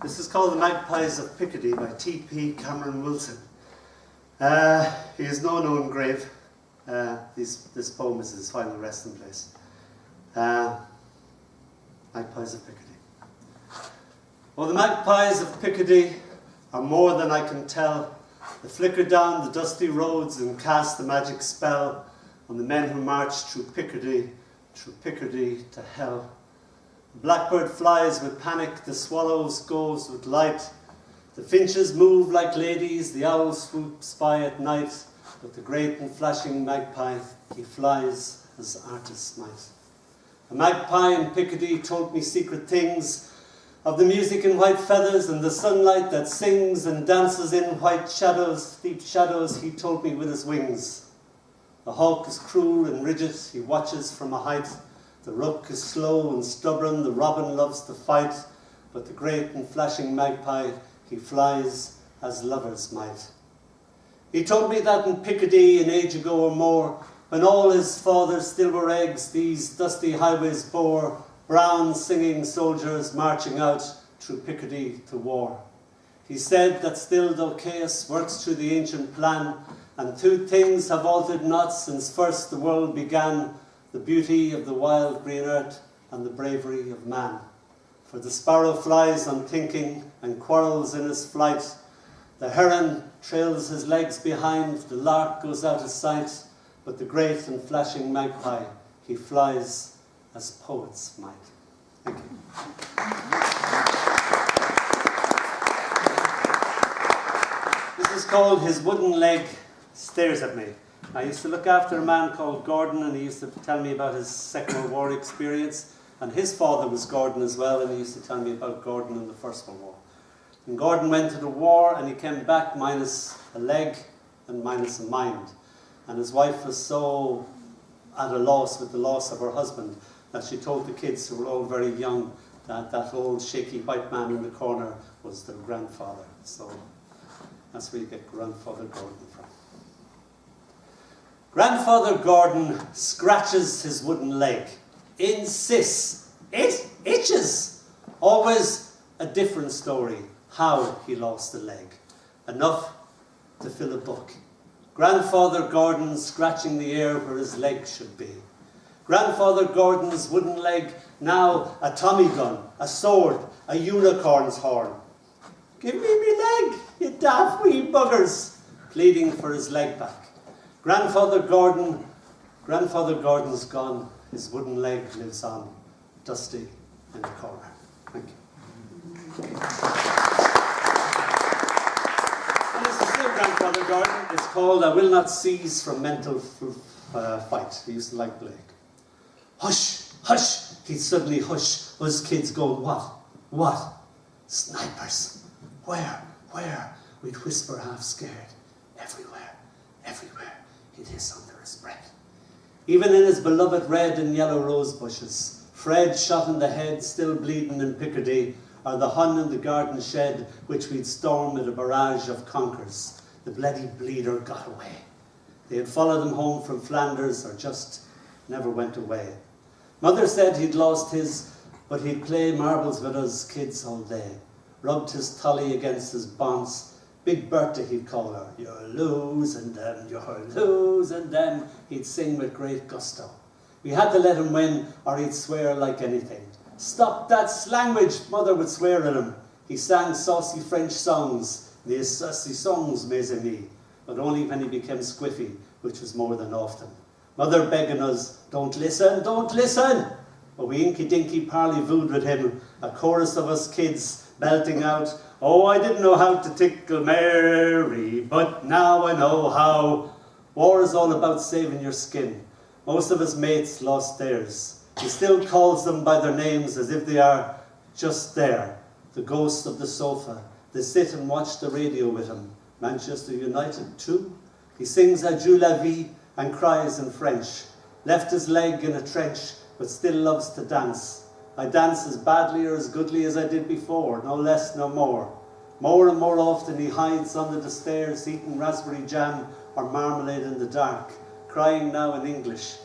This is called The Magpies of Picardy by T.P. Cameron Wilson. He has no known grave. This poem is his final resting place. Magpies of Picardy. Oh, the magpies of Picardy are more than I can tell. They flicker down the dusty roads and cast the magic spell on the men who march through Picardy to hell. The blackbird flies with panic, the swallows goes with light. The finches move like ladies, the owl swoops by at night. But the great and flashing magpie, he flies as artists might. A magpie in Picardy told me secret things of the music in white feathers and the sunlight that sings and dances in white shadows, deep shadows, he told me with his wings. The hawk is cruel and rigid, he watches from a height. The rook is slow and stubborn, the robin loves to fight, but the great and flashing magpie, he flies as lovers might. He told me that in Picardy an age ago or more, when all his fathers still were eggs, these dusty highways bore brown singing soldiers marching out through Picardy to war. He said that still though chaos works through the ancient plan, and two things have altered not since first the world began, the beauty of the wild green earth and the bravery of man. For the sparrow flies unthinking and quarrels in his flight. The heron trails his legs behind, the lark goes out of sight, but the great and flashing magpie, he flies as poets might. Thank you. This is called His Wooden Leg Stares at Me. I used to look after a man called Gordon, and he used to tell me about his Second World War experience. And his father was Gordon as well, and he used to tell me about Gordon in the First World War. And Gordon went to the war, and he came back minus a leg and minus a mind. And his wife was so at a loss with the loss of her husband that she told the kids, who were all very young, that that old shaky white man in the corner was their grandfather. So that's where you get Grandfather Gordon from. Grandfather Gordon scratches his wooden leg, insists, it itches. Always a different story, how he lost the leg. Enough to fill a book. Grandfather Gordon scratching the air where his leg should be. Grandfather Gordon's wooden leg, now a Tommy gun, a sword, a unicorn's horn. Give me me leg, you daft wee buggers, pleading for his leg back. Grandfather Gordon's gone, his wooden leg lives on, dusty in the corner. Thank you. And it's the same Grandfather Gordon. It's called I Will Not Cease from Mental Fight. He used to like Blake. Hush, hush, he'd suddenly hush. Us kids going, what? What? Snipers. Where? We'd whisper half scared. Everywhere. He'd hiss under his breath. Even in his beloved red and yellow rose bushes, Fred shot in the head, still bleeding in Picardy, or the Hun in the garden shed, which we'd storm with a barrage of conkers. The bloody bleeder got away. They had followed him home from Flanders, or just never went away. Mother said he'd lost his, but he'd play marbles with us kids all day. Rubbed his tully against his bonds. Big Bertha, he'd call her. You're losing them, you're losing them. He'd sing with great gusto. We had to let him win, or he'd swear like anything. Stop that slanguage, Mother would swear at him. He sang saucy French songs, les saucy songs, mes amis, but only when he became squiffy, which was more than often. Mother begging us, don't listen, don't listen. But we inky-dinky parley-vood with him, a chorus of us kids belting out, oh, I didn't know how to tickle Mary, but now I know how. War is all about saving your skin. Most of his mates lost theirs. He still calls them by their names as if they are just there. The ghost of the sofa. They sit and watch the radio with him. Manchester United too. He sings Adieu la vie and cries in French. Left his leg in a trench, but still loves to dance. I dance as badly or as goodly as I did before, no less, no more. More and more often he hides under the stairs, eating raspberry jam or marmalade in the dark, crying now in English.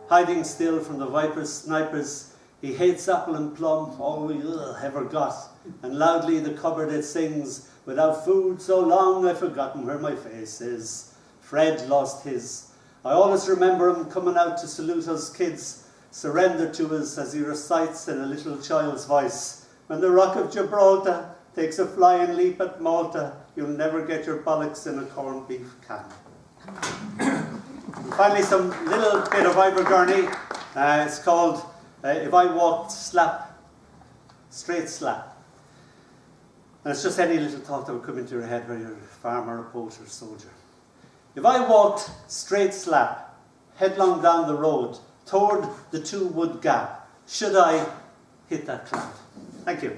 Hiding still from the vipers, snipers, He hates apple and plum, all we ever got. And loudly the cupboard it sings, without food so long I've forgotten where my face is. Fred lost his. I always remember him coming out to salute us kids, surrender to us as he recites in a little child's voice. When the Rock of Gibraltar takes a flying leap at Malta, you'll never get your bollocks in a corned beef can. And finally, some little bit of Ivor Gurney. It's called If I Walked Slap, Straight Slap. And it's just any little thought that would come into your head when you're a farmer, a poet, or a soldier. If I walked straight slap, headlong down the road, toward the 2 wood gap, should I hit that cloud? Thank you.